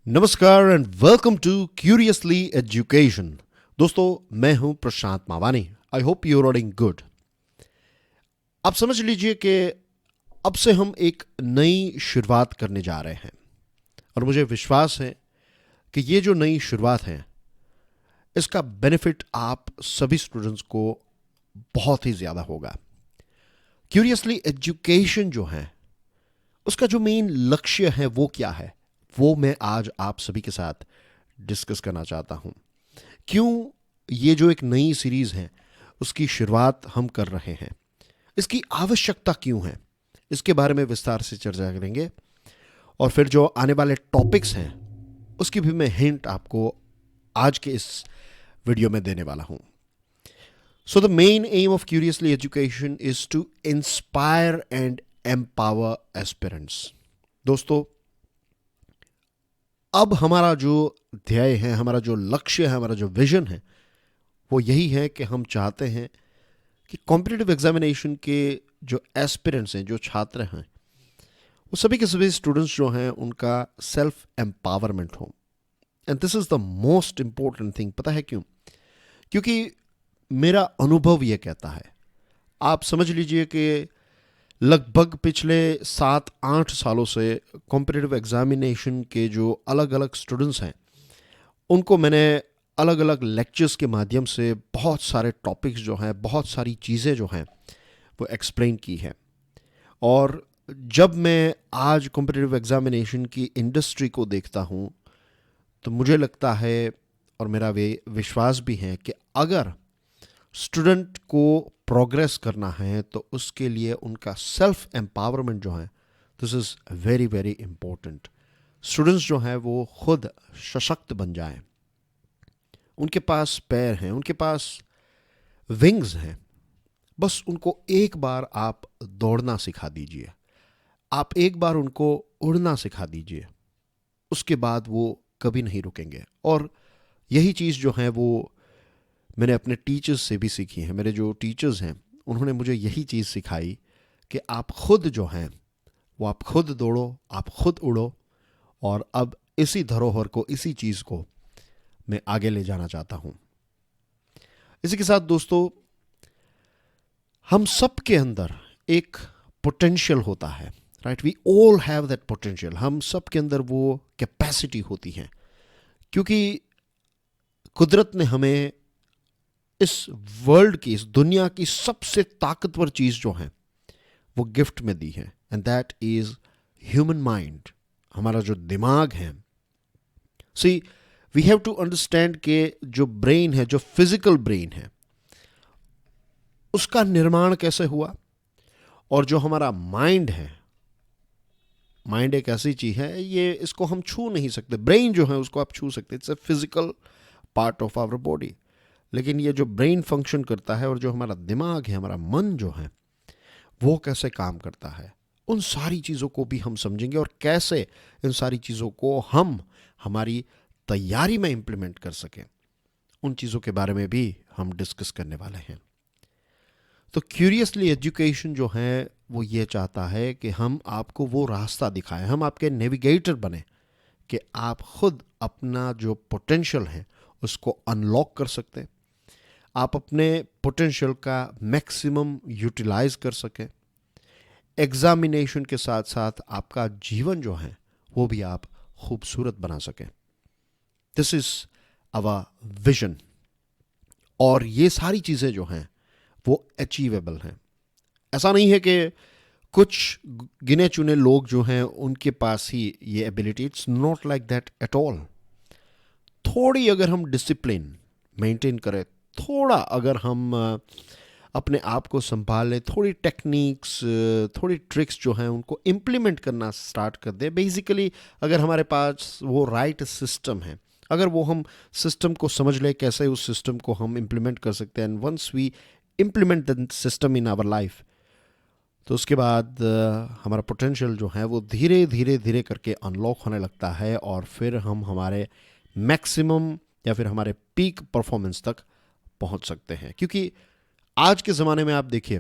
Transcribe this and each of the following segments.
नमस्कार and welcome to curiously education. दोस्तों, मैं हूं Prashant Mavani. I hope you are doing good. आप समझ लीजिए कि अब से हम एक नई शुरुआत करने जा रहे हैं और मुझे विश्वास है कि ये जो नई शुरुआत है इसका बेनिफिट आप सभी स्टूडेंट्स को बहुत ही ज़्यादा होगा। क्यूरियसली एजुकेशन जो है उसका जो मेन लक्ष्य है वो क्या है, वो मैं आज आप सभी के साथ डिस्कस करना चाहता हूं। क्यों ये जो एक नई सीरीज है उसकी शुरुआत हम कर रहे हैं, इसकी आवश्यकता क्यों है, इसके बारे में विस्तार से चर्चा करेंगे। और फिर जो आने वाले टॉपिक्स हैं उसकी भी मैं हिंट आपको आज के इस वीडियो में देने वाला हूं। So the main aim of Curiously Education is to inspire and empower aspirants. दोस्तों, अब हमारा जो ध्येय है, हमारा जो लक्ष्य है, हमारा जो विजन है वो यही है कि हम चाहते हैं कि कॉम्पिटिटिव एग्जामिनेशन के जो एस्पिरेंट्स हैं, जो छात्र हैं, वो सभी के सभी स्टूडेंट्स जो हैं उनका सेल्फ एम्पावरमेंट हो। And this is the most important thing. पता है क्यों? क्योंकि मेरा अनुभव ये कहता है, आप समझ लीजिए कि लगभग पिछले 7-8 सालों से कॉम्पिटिटिव एग्जामिनेशन के जो अलग अलग स्टूडेंट्स हैं उनको मैंने अलग अलग लेक्चर्स के माध्यम से बहुत सारे टॉपिक्स जो हैं, बहुत सारी चीज़ें जो हैं वो एक्सप्लेन की है। और जब मैं आज कॉम्पिटिटिव एग्जामिनेशन की इंडस्ट्री को देखता हूँ तो मुझे लगता है, और मेरा वे विश्वास भी है, कि अगर स्टूडेंट को प्रोग्रेस करना है तो उसके लिए उनका सेल्फ एम्पावरमेंट जो है, this is very very important. Students जो हैं वो खुद सशक्त बन जाएं, उनके पास पैर हैं, उनके पास विंग्स हैं। बस उनको एक बार आप दौड़ना सिखा दीजिए, आप एक बार उनको उड़ना सिखा दीजिए, उसके बाद वो कभी नहीं रुकेंगे। और यही चीज़ जो है वो मैंने अपने टीचर्स से भी सीखी है। मेरे जो टीचर्स हैं उन्होंने मुझे यही चीज़ सिखाई कि आप खुद जो हैं वो आप खुद दौड़ो, आप खुद उड़ो। और अब इसी धरोहर को, इसी चीज़ को मैं आगे ले जाना चाहता हूँ। इसी के साथ दोस्तों, हम सब के अंदर एक पोटेंशियल होता है, right? We all have that potential. हम सब के अंदर वो कैपेसिटी होती है, क्योंकि कुदरत ने हमें इस वर्ल्ड की, इस दुनिया की सबसे ताकतवर चीज़ जो है वो गिफ्ट में दी है, and that is human mind, हमारा जो दिमाग है। सी, वी हैव टू अंडरस्टैंड कि जो ब्रेन है, जो फिजिकल ब्रेन है, उसका निर्माण कैसे हुआ, और जो हमारा माइंड है, माइंड एक ऐसी चीज है, ये इसको हम छू नहीं सकते। ब्रेन जो है उसको आप छू सकते, it's a physical part of our body. लेकिन ये जो ब्रेन फंक्शन करता है और जो हमारा दिमाग है, हमारा मन जो है, वो कैसे काम करता है, उन सारी चीज़ों को भी हम समझेंगे, और कैसे इन सारी चीज़ों को हम हमारी तैयारी में इम्प्लीमेंट कर सकें, उन चीज़ों के बारे में भी हम डिस्कस करने वाले हैं। तो क्यूरियसली एजुकेशन जो है वो ये चाहता है कि हम आपको वो रास्ता दिखाएं, हम आपके नेविगेटर बने, कि आप खुद अपना जो पोटेंशियल है उसको अनलॉक कर सकते, आप अपने पोटेंशियल का मैक्सिमम यूटिलाइज कर सकें। एग्जामिनेशन के साथ साथ आपका जीवन जो है वो भी आप खूबसूरत बना सकें। दिस इज आवर विजन, और ये सारी चीज़ें जो हैं वो अचीवेबल हैं। ऐसा नहीं है कि कुछ गिने चुने लोग जो हैं उनके पास ही ये ability, it's not like that at all. थोड़ी अगर हम डिसिप्लिन मेंटेन करें, थोड़ा अगर हम अपने आप को संभाल लें, थोड़ी टेक्निक्स, थोड़ी ट्रिक्स जो हैं उनको इम्प्लीमेंट करना स्टार्ट कर दें, बेसिकली अगर हमारे पास वो राइट सिस्टम है, अगर वो हम सिस्टम को समझ लें, कैसे उस सिस्टम को हम इम्प्लीमेंट कर सकते हैं, and once we implement the system in our life, तो उसके बाद हमारा पोटेंशियल जो है वो धीरे धीरे धीरे करके अनलॉक होने लगता है, और फिर हम हमारे मैक्सिमम या फिर हमारे पीक परफॉर्मेंस तक पहुंच सकते हैं। क्योंकि आज के ज़माने में आप देखिए,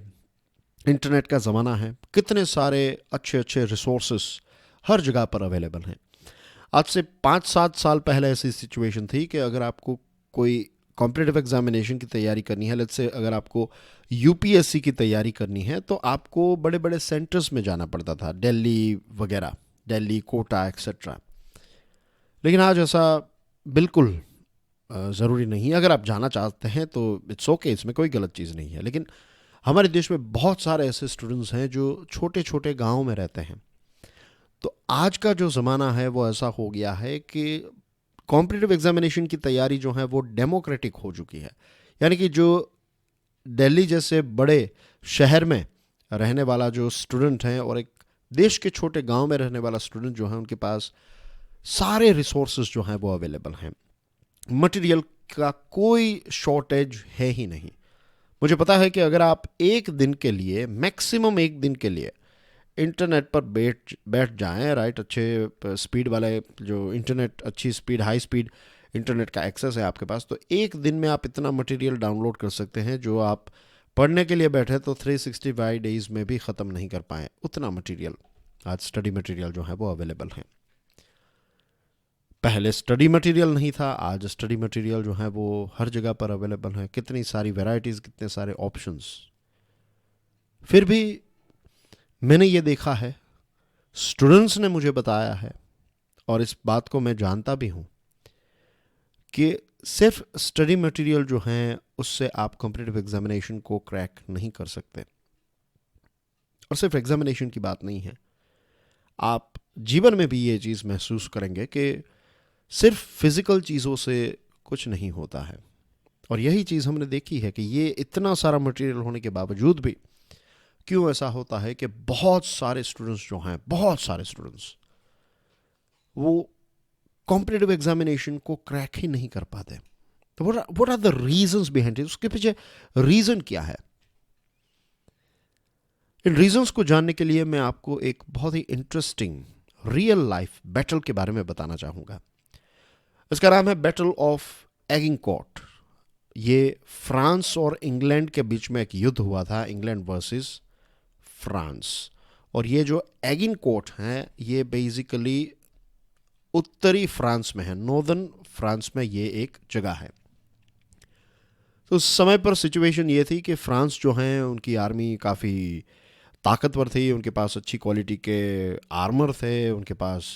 इंटरनेट का ज़माना है, कितने सारे अच्छे अच्छे रिसोर्सेस हर जगह पर अवेलेबल हैं। आज से 5-7 साल पहले ऐसी सिचुएशन थी कि अगर आपको कोई कॉम्पिटिटिव एग्जामिनेशन की तैयारी करनी है, लेट्स से अगर आपको यूपीएससी की तैयारी करनी है, तो आपको बड़े बड़े सेंटर्स में जाना पड़ता था, दिल्ली वगैरह, दिल्ली, कोटा एक्सेट्रा। लेकिन आज ऐसा बिल्कुल ज़रूरी नहीं है। अगर आप जाना चाहते हैं तो इट्स ओके, इसमें कोई गलत चीज़ नहीं है। लेकिन हमारे देश में बहुत सारे ऐसे स्टूडेंट्स हैं जो छोटे छोटे गाँव में रहते हैं। तो आज का जो ज़माना है वो ऐसा हो गया है कि कॉम्पिटिटिव एग्जामिनेशन की तैयारी जो है वो डेमोक्रेटिक हो चुकी है। यानी कि जो दिल्ली जैसे बड़े शहर में रहने वाला जो स्टूडेंट है और एक देश के छोटे गांव में रहने वाला स्टूडेंट जो है, उनके पास सारे रिसोर्सेज जो हैं वो अवेलेबल हैं। मटेरियल का कोई शॉर्टेज है ही नहीं। मुझे पता है कि अगर आप एक दिन के लिए, मैक्सिमम एक दिन के लिए इंटरनेट पर बैठ जाएं, राइट, अच्छे स्पीड वाले जो इंटरनेट, अच्छी स्पीड, हाई स्पीड इंटरनेट का एक्सेस है आपके पास, तो एक दिन में आप इतना मटेरियल डाउनलोड कर सकते हैं जो आप पढ़ने के लिए बैठे तो 365 डेज में भी ख़त्म नहीं कर पाए। उतना मटेरियल आज स्टडी मटेरियल जो है वो अवेलेबल है। पहले स्टडी मटेरियल नहीं था, आज स्टडी मटेरियल जो है वो हर जगह पर अवेलेबल है। कितनी सारी वैरायटीज़, कितने सारे ऑप्शंस। फिर भी मैंने ये देखा है, स्टूडेंट्स ने मुझे बताया है, और इस बात को मैं जानता भी हूँ कि सिर्फ स्टडी मटेरियल जो हैं उससे आप कॉम्पिटिटिव एग्जामिनेशन को क्रैक नहीं कर सकते। और सिर्फ एग्जामिनेशन की बात नहीं है, आप जीवन में भी ये चीज़ महसूस करेंगे कि सिर्फ फिज़िकल चीज़ों से कुछ नहीं होता है। और यही चीज़ हमने देखी है कि ये इतना सारा मटेरियल होने के बावजूद भी क्यों ऐसा होता है कि बहुत सारे स्टूडेंट्स जो हैं, बहुत सारे स्टूडेंट्स, वो कॉम्पिटिटिव एग्जामिनेशन को क्रैक ही नहीं कर पाते। तो what are the reasons behind it? उसके पीछे रीज़न क्या है? इन रीजंस को जानने के लिए मैं आपको एक बहुत ही इंटरेस्टिंग रियल लाइफ बैटल के बारे में बताना चाहूँगा। इसका नाम है बैटल ऑफ एगिंकोर्ट। ये फ्रांस और इंग्लैंड के बीच में एक युद्ध हुआ था, इंग्लैंड वर्सेस फ्रांस। और ये जो एगिंकोर्ट हैं ये बेसिकली उत्तरी फ्रांस में है, नॉर्दर्न फ्रांस में ये एक जगह है। तो उस समय पर सिचुएशन ये थी कि फ्रांस जो हैं उनकी आर्मी काफ़ी ताकतवर थी, उनके पास अच्छी क्वालिटी के आर्मर थे, उनके पास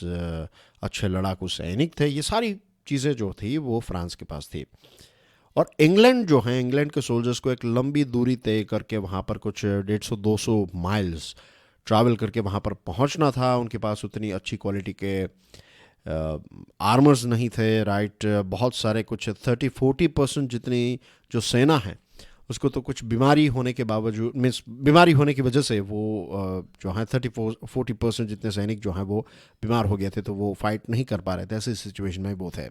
अच्छे लड़ाकू सैनिक थे। ये सारी चीज़ें जो थी वो फ्रांस के पास थी। और इंग्लैंड जो है, इंग्लैंड के सोल्जर्स को एक लंबी दूरी तय करके वहाँ पर कुछ 150-200 माइल्स ट्रैवल करके वहाँ पर पहुँचना था। उनके पास उतनी अच्छी क्वालिटी के आर्मर्स नहीं थे, राइट। बहुत सारे, कुछ 30-40% जितनी जो सेना है उसको तो कुछ बीमारी होने के बावजूद, मीन्स बीमारी होने की वजह से वो जो है 30-40% जितने सैनिक जो हैं वो बीमार हो गए थे, तो वो फाइट नहीं कर पा रहे थे। ऐसी सिचुएशन में वो थे।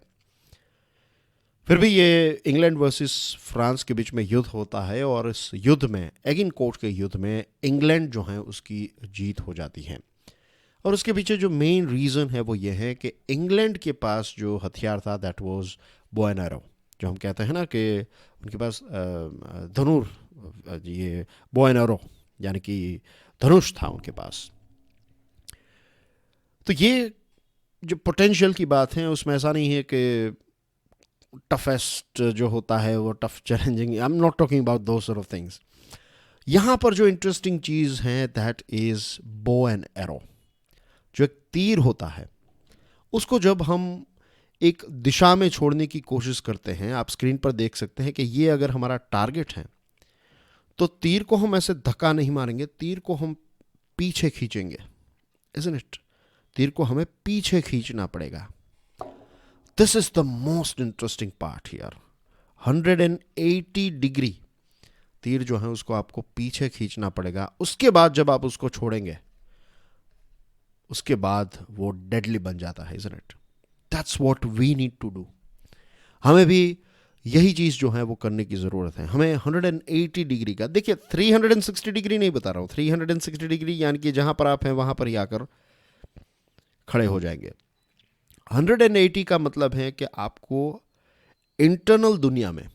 फिर भी ये इंग्लैंड वर्सेस फ्रांस के बीच में युद्ध होता है, और इस युद्ध में, एगिनकोर्ट के युद्ध में, इंग्लैंड जो है उसकी जीत हो जाती है। और उसके पीछे जो मेन रीज़न है वो ये है कि इंग्लैंड के पास जो हथियार था that was bow and arrow, जो हम कहते हैं ना कि उनके पास धनुर, ये बो एंड एरो यानी कि धनुष था उनके पास। तो ये जो पोटेंशियल की बात है उसमें ऐसा नहीं है कि टफेस्ट जो होता है वो tough challenging, I am not talking about those sort of things. यहाँ पर जो इंटरेस्टिंग चीज़ है that is bow and arrow. जो एक तीर होता है उसको जब हम एक दिशा में छोड़ने की कोशिश करते हैं, आप स्क्रीन पर देख सकते हैं कि ये अगर हमारा टारगेट है तो तीर को हम ऐसे धक्का नहीं मारेंगे, तीर को हम पीछे खींचेंगे, इज़न्ट इट? तीर को हमें पीछे खींचना पड़ेगा। This is the most interesting part here. 180 degree तीर जो है उसको आपको पीछे खींचना पड़ेगा। उसके बाद जब आप उसको छोड़ेंगे उसके बाद वो डेडली बन जाता है, isn't it? That's what we need to do. हमें भी यही चीज़ जो है वो करने की ज़रूरत है। हमें 180 डिग्री का, देखिए 360 डिग्री नहीं बता रहा हूँ, 360 डिग्री यानी कि जहाँ पर आप हैं वहाँ पर ही आकर खड़े हो जाएंगे। 180 का मतलब है कि आपको इंटरनल दुनिया में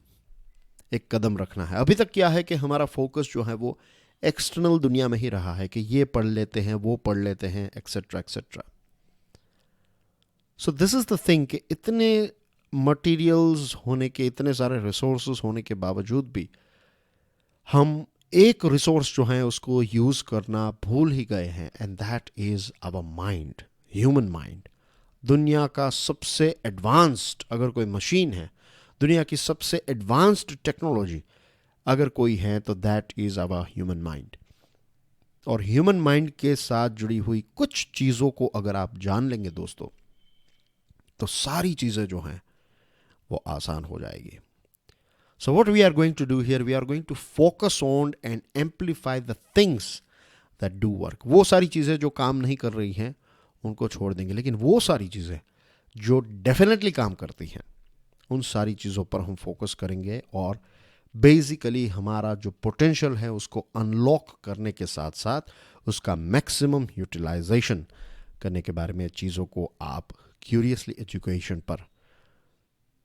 एक कदम रखना है। अभी तक क्या है कि हमारा फोकस जो है वो एक्सटर्नल दुनिया में ही रहा है कि ये पढ़ लेते हैं, वो पढ़ लेते हैं, etcetera etcetera. So this is the thing कि इतने मटेरियल्स होने के, इतने सारे रिसोर्सेज होने के बावजूद भी हम एक रिसोर्स जो है उसको यूज़ करना भूल ही गए हैं, and that is our mind, human mind. दुनिया का सबसे एडवांस्ड अगर कोई मशीन है, दुनिया की सबसे एडवांस्ड टेक्नोलॉजी अगर कोई है, तो that is our human mind. और ह्यूमन माइंड के साथ जुड़ी हुई कुछ चीज़ों को अगर आप जान लेंगे दोस्तों, तो सारी चीज़ें जो हैं वो आसान हो जाएगी। So what we are going to do here, we are going to focus on and amplify the things that do work. वो सारी चीज़ें जो काम नहीं कर रही हैं उनको छोड़ देंगे, लेकिन वो सारी चीज़ें जो डेफिनेटली काम करती हैं उन सारी चीज़ों पर हम फोकस करेंगे, और बेसिकली हमारा जो पोटेंशियल है उसको अनलॉक करने के साथ साथ उसका मैक्सिमम यूटिलाइजेशन करने के बारे में चीज़ों को आप क्यूरियसली एजुकेशन पर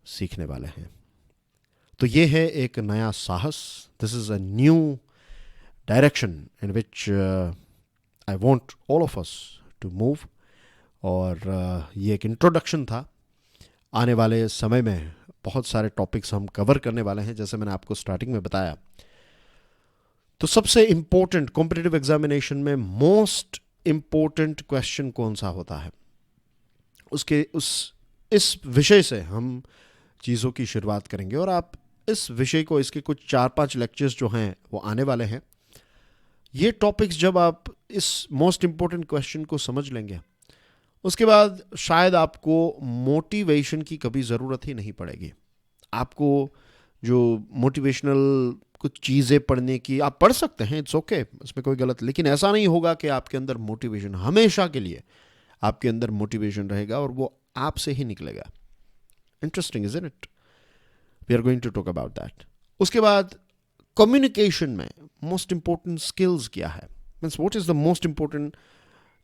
सीखने वाले हैं। तो ये है एक नया साहस, this is a new direction in which I want all of us to move. और ये एक इंट्रोडक्शन था। आने वाले समय में बहुत सारे टॉपिक्स हम कवर करने वाले हैं, जैसे मैंने आपको स्टार्टिंग में बताया। तो सबसे इम्पोर्टेंट कॉम्पिटिटिव एग्जामिनेशन में मोस्ट इम्पोर्टेंट क्वेश्चन कौन सा होता है, इस विषय से हम चीज़ों की शुरुआत करेंगे। और आप इस विषय को, इसके कुछ 4-5 लेक्चर्स जो हैं वो आने वाले हैं। ये टॉपिक्स जब आप इस मोस्ट इम्पोर्टेंट क्वेश्चन को समझ लेंगे, उसके बाद शायद आपको मोटिवेशन की कभी ज़रूरत ही नहीं पड़ेगी। आपको जो मोटिवेशनल कुछ चीज़ें पढ़ने की, आप पढ़ सकते हैं, इट्स ओके, इसमें कोई गलत, लेकिन ऐसा नहीं होगा कि आपके अंदर मोटिवेशन हमेशा के लिए, आपके अंदर मोटिवेशन रहेगा और वो आपसे ही निकलेगा। Interesting isn't it? We are going to talk about that. उसके बाद कम्युनिकेशन में मोस्ट इंपॉर्टेंट स्किल्स क्या है, means what is the most important.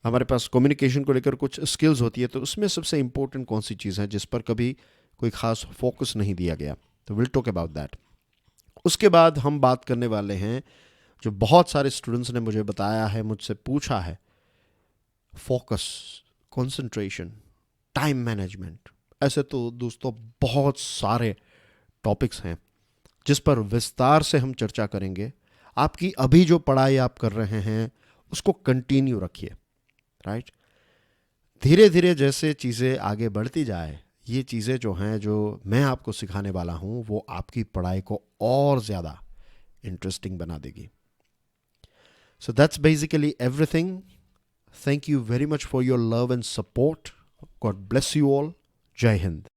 हमारे पास कम्युनिकेशन को लेकर कुछ स्किल्स होती है, तो उसमें सबसे इंपॉर्टेंट कौन सी चीज़ है जिस पर कभी कोई खास फोकस नहीं दिया गया, तो विल टॉक अबाउट दैट। उसके बाद हम बात करने वाले हैं, जो बहुत सारे स्टूडेंट्स ने मुझे बताया है, मुझसे पूछा है, फोकस, कंसंट्रेशन, टाइम मैनेजमेंट। ऐसे तो दोस्तों बहुत सारे टॉपिक्स हैं जिस पर विस्तार से हम चर्चा करेंगे। आपकी अभी जो पढ़ाई आप कर रहे हैं उसको कंटिन्यू रखिए, राइट। धीरे धीरे जैसे चीज़ें आगे बढ़ती जाए, ये चीज़ें जो हैं, जो मैं आपको सिखाने वाला हूँ, वो आपकी पढ़ाई को और ज़्यादा इंटरेस्टिंग बना देगी। So that's basically everything. Thank you very much for your love and support. God bless you all. जय हिंद।